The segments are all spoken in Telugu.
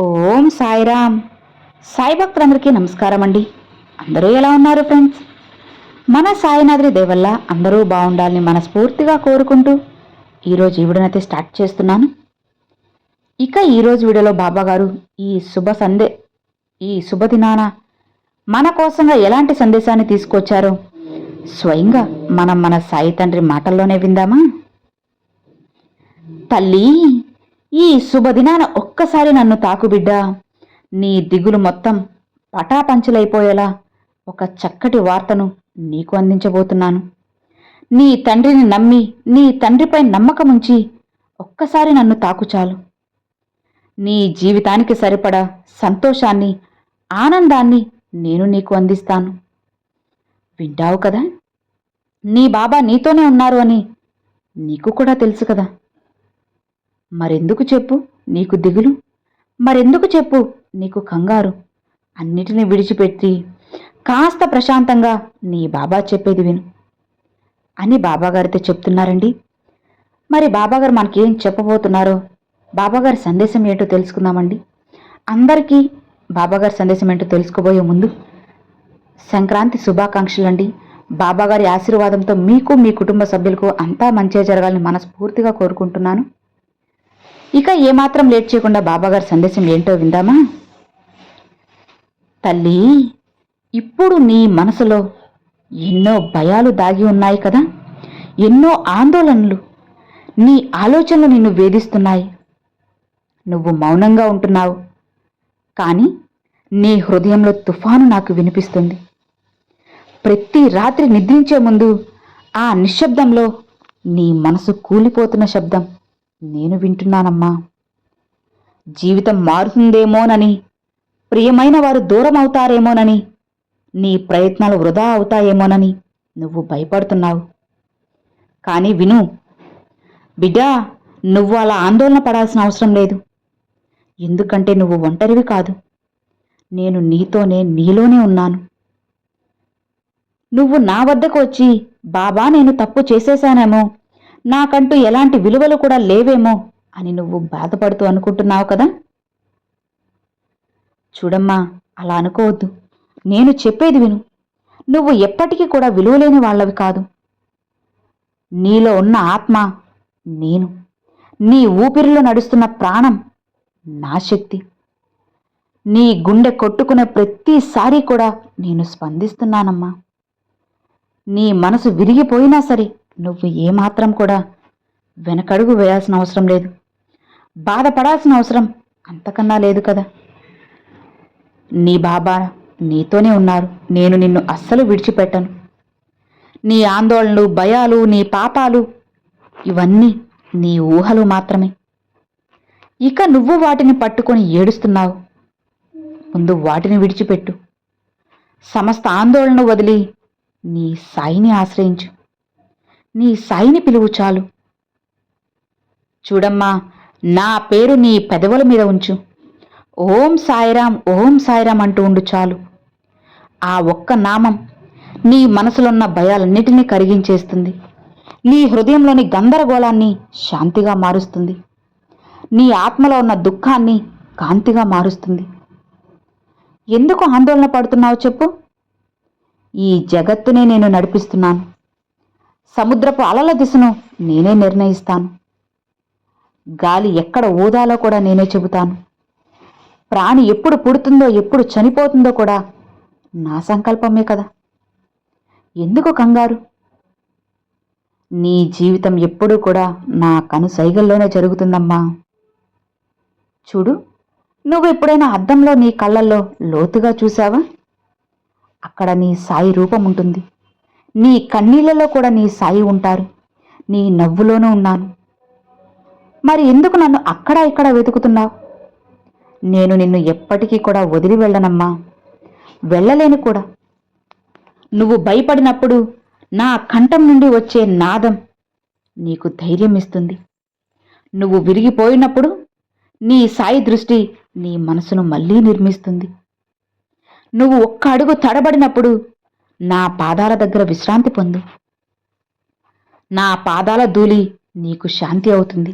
ఓం సాయిరామ్. సాయి భక్తులందరికీ నమస్కారం అండి. అందరూ ఎలా ఉన్నారు ఫ్రెండ్స్? మన సాయినాథుడి దయవల్ల అందరూ బాగుండాలని మనస్ఫూర్తిగా కోరుకుంటూ ఈరోజు ఈ వీడియోనైతే స్టార్ట్ చేస్తున్నాను. ఇక ఈరోజు వీడియోలో బాబాగారు ఈ శుభదినాన మన కోసంగా ఎలాంటి సందేశాన్ని తీసుకొచ్చారో స్వయంగా మనం మన సాయి తండ్రి మాటల్లోనే విందామా? తల్లి, ఈ శుభదినాన ఒక్కసారి నన్ను తాకు బిడ్డా. నీ దిగులు మొత్తం పటాపంచలైపోయేలా ఒక చక్కటి వార్తను నీకు అందించబోతున్నాను. నీ తండ్రిని నమ్మి నీ తండ్రిపై నమ్మకముంచి ఒక్కసారి నన్ను తాకు చాలు. నీ జీవితానికి సరిపడా సంతోషాన్ని, ఆనందాన్ని నేను నీకు అందిస్తాను. వింటావు కదా? నీ బాబా నీతోనే ఉన్నారు అని నీకు కూడా తెలుసు కదా. మరెందుకు చెప్పు నీకు దిగులు? మరెందుకు చెప్పు నీకు కంగారు? అన్నిటినీ విడిచిపెట్టి కాస్త ప్రశాంతంగా నీ బాబా చెప్పేది విను అని బాబాగారితో చెప్తున్నారండి. మరి బాబాగారు మనకేం చెప్పబోతున్నారో, బాబాగారి సందేశం ఏంటో తెలుసుకుందామండి. అందరికీ బాబాగారి సందేశం ఏంటో తెలుసుకోబోయే ముందు సంక్రాంతి శుభాకాంక్షలండి. బాబాగారి ఆశీర్వాదంతో మీకు, మీ కుటుంబ సభ్యులకు అంతా మంచిగా జరగాలని మనస్ఫూర్తిగా కోరుకుంటున్నాను. ఇక ఏమాత్రం లేట్ చేయకుండా బాబాగారి సందేశం ఏంటో విందామా? తల్లి, ఇప్పుడు నీ మనసులో ఎన్నో భయాలు దాగి ఉన్నాయి కదా. ఎన్నో ఆందోళనలు, నీ ఆలోచనలు నిన్ను వేధిస్తున్నాయి. నువ్వు మౌనంగా ఉంటున్నావు, కానీ నీ హృదయంలో తుఫాను నాకు వినిపిస్తుంది. ప్రతి రాత్రి నిద్రించే ముందు ఆ నిశ్శబ్దంలో నీ మనసు కూలిపోతున్న శబ్దం నేను వింటున్నానమ్మా. జీవితం మారుతుందేమోనని, ప్రియమైన వారు దూరం అవుతారేమోనని, నీ ప్రయత్నాలు వృధా అవుతాయేమోనని నువ్వు భయపడుతున్నావు. కానీ విను బిడ్డా, నువ్వు అలా ఆందోళన పడాల్సిన అవసరం లేదు. ఎందుకంటే నువ్వు ఒంటరివి కాదు. నేను నీలోనే ఉన్నాను. నువ్వు నా వద్దకు వచ్చి, బాబా నేను తప్పు చేసేశానేమో, నాకంటూ ఎలాంటి విలువలు కూడా లేవేమో అని నువ్వు బాధపడుతూ అనుకుంటున్నావు కదా. చూడమ్మా, అలా అనుకోవద్దు. నేను చెప్పేది విను. నువ్వు ఎప్పటికీ కూడా విలువలేని వాళ్ళవి కాదు. నీలో ఉన్న ఆత్మ నేను. నీ ఊపిరిలో నడుస్తున్న ప్రాణం నా శక్తి. నీ గుండె కొట్టుకునే ప్రతిసారి కూడా నేను స్పందిస్తున్నానమ్మా. నీ మనసు విరిగిపోయినా సరే నువ్వు ఏమాత్రం కూడా వెనకడుగు వేయాల్సిన అవసరం లేదు. బాధపడాల్సిన అవసరం అంతకన్నా లేదు కదా. నీ బాబా నీతోనే ఉన్నారు. నేను నిన్ను అస్సలు విడిచిపెట్టను. నీ ఆందోళనలు, భయాలు, నీ పాపాలు ఇవన్నీ నీ ఊహలు మాత్రమే. ఇక నువ్వు వాటిని పట్టుకొని ఏడుస్తున్నావు. ముందు వాటిని విడిచిపెట్టు. సమస్త ఆందోళన వదిలి నీ సాయిని ఆశ్రయించు. నీ సాయిని పిలువు చాలు. చూడమ్మా, నా పేరు నీ పెదవుల మీద ఉంచు. ఓం సాయిరాం, ఓం సాయిరాం అంటూ ఉండు చాలు. ఆ ఒక్క నామం నీ మనసులో ఉన్న భయాలన్నిటినీ కరిగించేస్తుంది. నీ హృదయంలోని గందరగోళాన్ని శాంతిగా మారుస్తుంది. నీ ఆత్మలో ఉన్న దుఃఖాన్ని కాంతిగా మారుస్తుంది. ఎందుకు ఆందోళన పడుతున్నావు చెప్పు? ఈ జగత్తునే నేను నడిపిస్తున్నాను. సముద్రపు అలల దిశను నేనే నిర్ణయిస్తాను. గాలి ఎక్కడ ఊదాలో కూడా నేనే చెబుతాను. ప్రాణి ఎప్పుడు పుడుతుందో, ఎప్పుడు చనిపోతుందో కూడా నా సంకల్పమే కదా. ఎందుకు కంగారు? నీ జీవితం ఎప్పుడూ కూడా నా కనుసైగల్లోనే జరుగుతుందమ్మా. చూడు, నువ్వు ఎప్పుడైనా అద్దంలో నీ కళ్ళల్లో లోతుగా చూసావా? అక్కడ నీ సాయి రూపం ఉంటుంది. నీ కన్నీళ్లలో కూడా నీ సాయి ఉంటారు. నీ నవ్వులోనూ ఉన్నాను. మరి ఎందుకు నన్ను అక్కడ ఇక్కడ వెతుకుతున్నావు? నేను నిన్ను ఎప్పటికీ కూడా వదిలి వెళ్ళనమ్మా. వెళ్ళలేను కూడా. నువ్వు భయపడినప్పుడు నా కంఠం నుండి వచ్చే నాదం నీకు ధైర్యం ఇస్తుంది. నువ్వు విరిగిపోయినప్పుడు నీ సాయి దృష్టి నీ మనసును మళ్ళీ నిర్మిస్తుంది. నువ్వు ఒక్క అడుగు తడబడినప్పుడు నా పాదాల దగ్గర విశ్రాంతి పొందు. నా పాదాల ధూళి నీకు శాంతి అవుతుంది.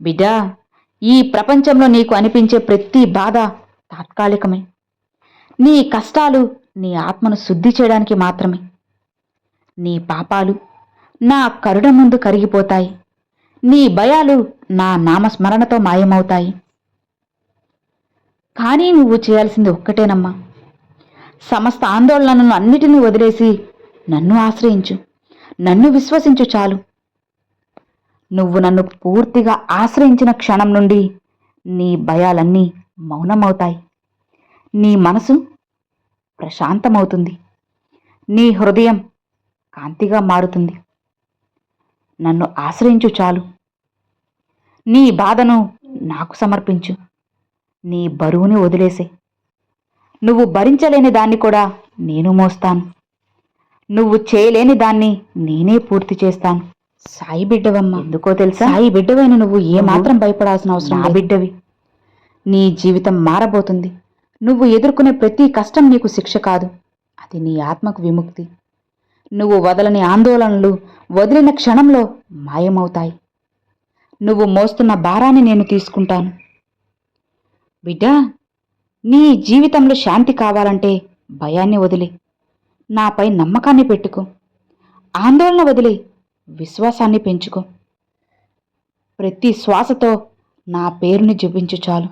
బిడ్డా, ఈ ప్రపంచంలో నీకు అనిపించే ప్రతి బాధ తాత్కాలికమే. నీ కష్టాలు నీ ఆత్మను శుద్ధి చేయడానికి మాత్రమే. నీ పాపాలు నా కరుణ ముందు కరిగిపోతాయి. నీ భయాలు నా నామస్మరణతో మాయమవుతాయి. కానీ నువ్వు చేయాల్సింది ఒక్కటేనమ్మా. సమస్త ఆందోళనలను అన్నిటినీ వదిలేసి నన్ను ఆశ్రయించు, నన్ను విశ్వసించు చాలు. నువ్వు నన్ను పూర్తిగా ఆశ్రయించిన క్షణం నుండి నీ భయాలన్నీ మౌనమవుతాయి. నీ మనసు ప్రశాంతమవుతుంది. నీ హృదయం కాంతిగా మారుతుంది. నన్ను ఆశ్రయించు చాలు. నీ బాధను నాకు సమర్పించు. నీ బరువుని వదిలేసే. నువ్వు భరించలేని దాన్ని కూడా నేను మోస్తాను. నువ్వు చేయలేని దాన్ని నేనే పూర్తి చేస్తాను. సాయి బిడ్డవమ్మ. ఎందుకో తెలుసా? సాయి బిడ్డవైన నువ్వు ఏమాత్రం భయపడాల్సిన అవసరం. నా బిడ్డవి. నీ జీవితం మారబోతుంది. నువ్వు ఎదుర్కొనే ప్రతి కష్టం నీకు శిక్ష కాదు, అది నీ ఆత్మకు విముక్తి. నువ్వు వదలని ఆందోళనలు వదిలిన క్షణంలో మాయమవుతాయి. నువ్వు మోస్తున్న భారాన్ని నేను తీసుకుంటాను. బిడ్డా, నీ జీవితంలో శాంతి కావాలంటే భయాన్ని వదిలి నాపై నమ్మకాన్ని పెట్టుకో. ఆందోళన వదిలి విశ్వాసాన్ని పెంచుకో. ప్రతి శ్వాసతో నా పేరుని జపించు చాలు.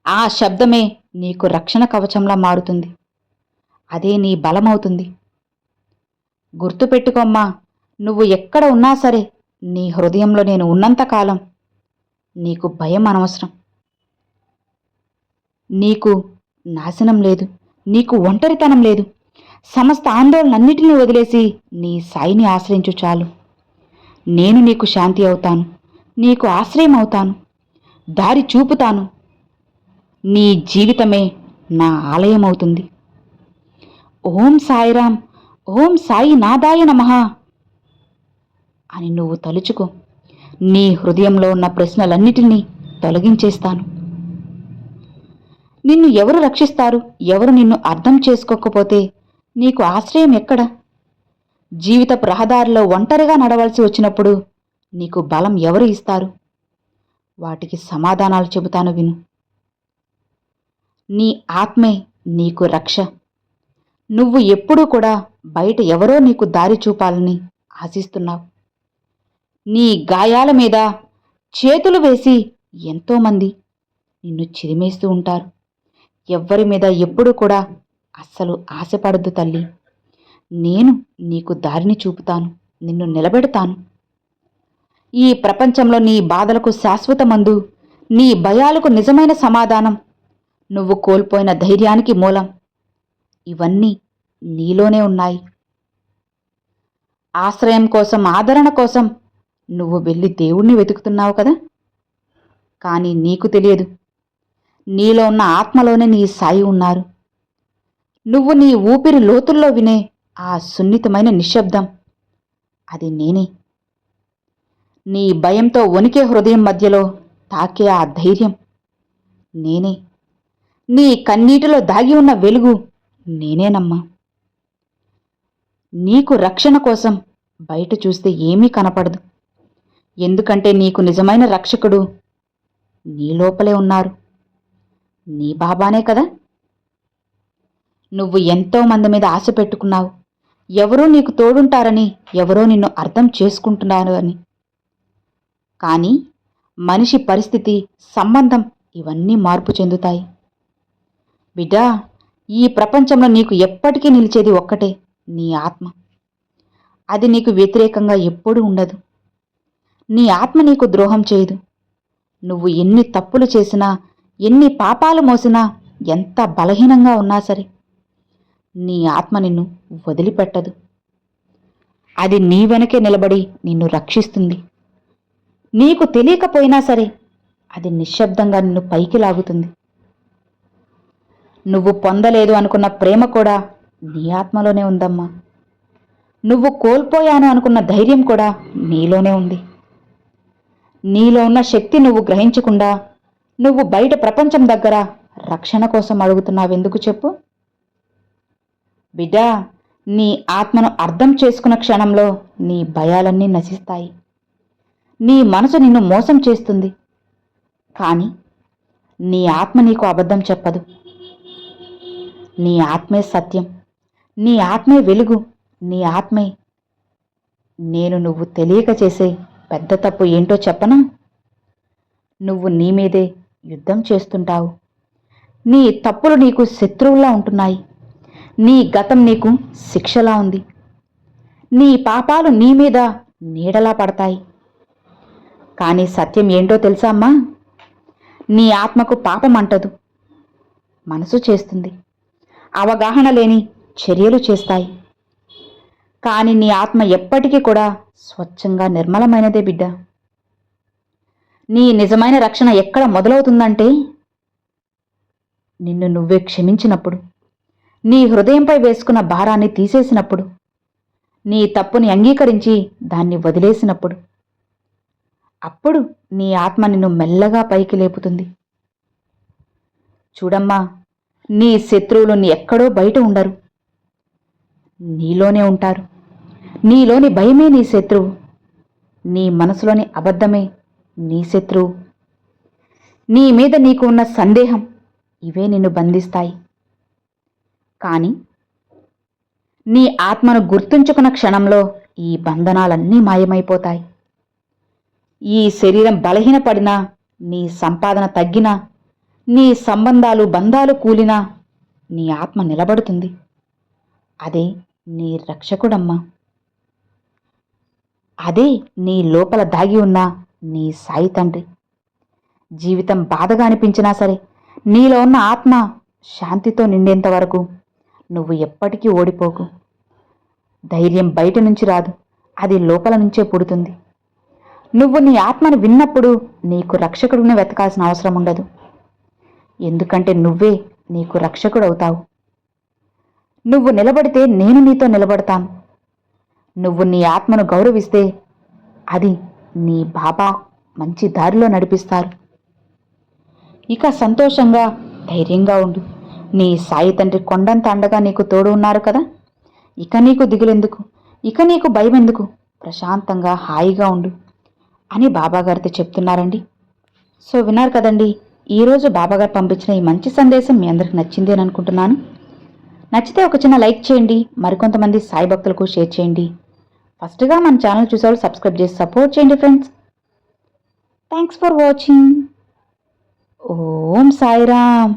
ఆ శబ్దమే నీకు రక్షణ కవచంలా మారుతుంది. అదే నీ బలమవుతుంది. గుర్తుపెట్టుకోమ్మా, నువ్వు ఎక్కడ ఉన్నా సరే నీ హృదయంలో నేను ఉన్నంతకాలం నీకు భయం అనవసరం. నీకు నాశనం లేదు, నీకు ఒంటరితనం లేదు. సమస్త ఆందోళనన్నిటినీ వదిలేసి నీ సాయిని ఆశ్రయించు చాలు. నేను నీకు శాంతి అవుతాను, నీకు ఆశ్రయం అవుతాను, దారి చూపుతాను. నీ జీవితమే నా ఆలయం అవుతుంది. ఓం సాయిరాం, ఓం సాయి నాదాయ నమః అని నువ్వు తలుచుకో. నీ హృదయంలో ఉన్న ప్రశ్నలన్నిటినీ తొలగించేస్తాను. నిన్ను ఎవరు రక్షిస్తారు? ఎవరు నిన్ను అర్థం చేసుకోకపోతే నీకు ఆశ్రయం ఎక్కడ? జీవితపు రహదారిలో ఒంటరిగా నడవలసి వచ్చినప్పుడు నీకు బలం ఎవరు ఇస్తారు? వాటికి సమాధానాలు చెబుతాను, విను. నీ ఆత్మే నీకు రక్ష. నువ్వు ఎప్పుడూ కూడా బయట ఎవరో నీకు దారి చూపాలని ఆశిస్తున్నావు. నీ గాయాల మీద చేతులు వేసి ఎంతోమంది నిన్ను చిరిమేస్తూ ఉంటారు. ఎవ్వరి మీద ఎప్పుడూ కూడా అస్సలు ఆశపడద్దు తల్లి. నేను నీకు దారిని చూపుతాను, నిన్ను నిలబెడతాను. ఈ ప్రపంచంలో నీ బాధలకు శాశ్వత మందు, నీ భయాలకు నిజమైన సమాధానం, నువ్వు కోల్పోయిన ధైర్యానికి మూలం ఇవన్నీ నీలోనే ఉన్నాయి. ఆశ్రయం కోసం, ఆదరణ కోసం నువ్వు వెళ్ళి దేవుణ్ణి వెతుకుతున్నావు కదా. కానీ నీకు తెలియదు, నీలో ఉన్న ఆత్మలోనే నీ సాయి ఉన్నారు. నువ్వు నీ ఊపిరి లోతుల్లో వినే ఆ సున్నితమైన నిశ్శబ్దం, అది నేనే. నీ భయంతో వణికే హృదయం మధ్యలో తాకే ఆ ధైర్యం నేనే. నీ కన్నీటిలో దాగి ఉన్న వెలుగు నేనేనమ్మా. నీకు రక్షణ కోసం బయట చూస్తే ఏమీ కనపడదు. ఎందుకంటే నీకు నిజమైన రక్షకుడు నీ లోపలే ఉన్నారు. నీ బాబానే కదా. నువ్వు ఎంతో మంది మీద ఆశ పెట్టుకున్నావు. ఎవరో నీకు తోడుంటారని, ఎవరో నిన్ను అర్థం చేసుకుంటున్నారు అని. కానీ మనిషి పరిస్థితి, సంబంధం ఇవన్నీ మార్పు చెందుతాయి. బిడ్డా, ఈ ప్రపంచంలో నీకు ఎప్పటికీ నిలిచేది ఒక్కటే, నీ ఆత్మ. అది నీకు వ్యతిరేకంగా ఎప్పుడూ ఉండదు. నీ ఆత్మ నీకు ద్రోహం చేయదు. నువ్వు ఎన్ని తప్పులు చేసినా, ఎన్ని పాపాలు మోసినా, ఎంత బలహీనంగా ఉన్నా సరే నీ ఆత్మ నిన్ను వదిలిపెట్టదు. అది నీ వెనకే నిలబడి నిన్ను రక్షిస్తుంది. నీకు తెలియకపోయినా సరే అది నిశ్శబ్దంగా నిన్ను పైకి లాగుతుంది. నువ్వు పొందలేదు అనుకున్న ప్రేమ కూడా నీ ఆత్మలోనే ఉందమ్మా. నువ్వు కోల్పోయాను అనుకున్న ధైర్యం కూడా నీలోనే ఉంది. నీలో ఉన్న శక్తి నువ్వు గ్రహించకుండా నువ్వు బయట ప్రపంచం దగ్గర రక్షణ కోసం అడుగుతున్నావెందుకు చెప్పు? బిడ్డా, నీ ఆత్మను అర్థం చేసుకున్న క్షణంలో నీ భయాలన్నీ నశిస్తాయి. నీ మనసు నిన్ను మోసం చేస్తుంది, కానీ నీ ఆత్మ నీకు అబద్ధం చెప్పదు. నీ ఆత్మే సత్యం, నీ ఆత్మే వెలుగు, నీ ఆత్మే నువ్వు తెలియక చేసే పెద్ద తప్పు ఏంటో చెప్పనా? నువ్వు నీ మీదే యుద్ధం చేస్తుంటావు. నీ తప్పులు నీకు శత్రువులా ఉంటున్నాయి. నీ గతం నీకు శిక్షలా ఉంది. నీ పాపాలు నీ మీద నీడలా పడతాయి. కానీ సత్యం ఏంటో తెలుసా అమ్మా? నీ ఆత్మకు పాపం అంటదు, మనసు చేస్తుంది. అవగాహన లేని చర్యలు చేస్తాయి. కానీ నీ ఆత్మ ఎప్పటికీ కూడా స్వచ్ఛంగా నిర్మలమైనదే బిడ్డ. నీ నిజమైన రక్షణ ఎక్కడ మొదలవుతుందంటే నిన్ను నువ్వే క్షమించినప్పుడు, నీ హృదయంపై వేసుకున్న భారాన్ని తీసేసినప్పుడు, నీ తప్పుని అంగీకరించి దాన్ని వదిలేసినప్పుడు. అప్పుడు నీ ఆత్మ నిన్ను మెల్లగా పైకి లేపుతుంది. చూడమ్మా, నీ శత్రువులు ఎక్కడో బయట ఉండరు, నీలోనే ఉంటారు. నీలోని భయమే నీ శత్రువు. నీ మనసులోని అబద్ధమే నీ శత్రువు. నీ మీద నీకు ఉన్న సందేహం, ఇవే నిన్ను బంధిస్తాయి. కానీ నీ ఆత్మను గుర్తుంచుకున్న క్షణంలో ఈ బంధనాలన్నీ మాయమైపోతాయి. ఈ శరీరం బలహీనపడినా, నీ సంపాదన తగ్గినా, నీ బంధాలు కూలినా నీ ఆత్మ నిలబడుతుంది. అదే నీ రక్షకుడమ్మా. అదే నీ లోపల దాగి ఉన్న నీ సాయి తండ్రి. జీవితం బాధగా అనిపించినా సరే, నీలో ఉన్న ఆత్మ శాంతితో నిండేంత వరకు నువ్వు ఎప్పటికీ ఓడిపోకు. ధైర్యం బయట నుంచి రాదు, అది లోపల నుంచే పుడుతుంది. నువ్వు నీ ఆత్మను విన్నప్పుడు నీకు రక్షకుడిని వెతకాల్సిన అవసరం ఉండదు. ఎందుకంటే నువ్వే నీకు రక్షకుడవుతావు. నువ్వు నిలబడితే నేను నీతో నిలబడతాను. నువ్వు నీ ఆత్మను గౌరవిస్తే అది నీ బాబా మంచి దారిలో నడిపిస్తారు. ఇక సంతోషంగా, ధైర్యంగా ఉండు. ని సాయి తండ్రి కొండంత అండగా నీకు తోడు ఉన్నారు కదా. ఇక నీకు దిగులెందుకు, ఇక నీకు భయం ఎందుకు? ప్రశాంతంగా హాయిగా ఉండు అని బాబాగారితో చెప్తున్నారండి. సో విన్నారు కదండి, ఈరోజు బాబాగారు పంపించిన ఈ మంచి సందేశం మీ అందరికి నచ్చింది అని అనుకుంటున్నాను. నచ్చితే ఒక చిన్న లైక్ చేయండి, మరికొంతమంది సాయి భక్తులకు షేర్ చేయండి. ఫస్ట్గా మన ఛానల్ చూసేవాళ్ళు సబ్స్క్రైబ్ చేసి సపోర్ట్ చేయండి friends. Thanks for watching. Om Sairam.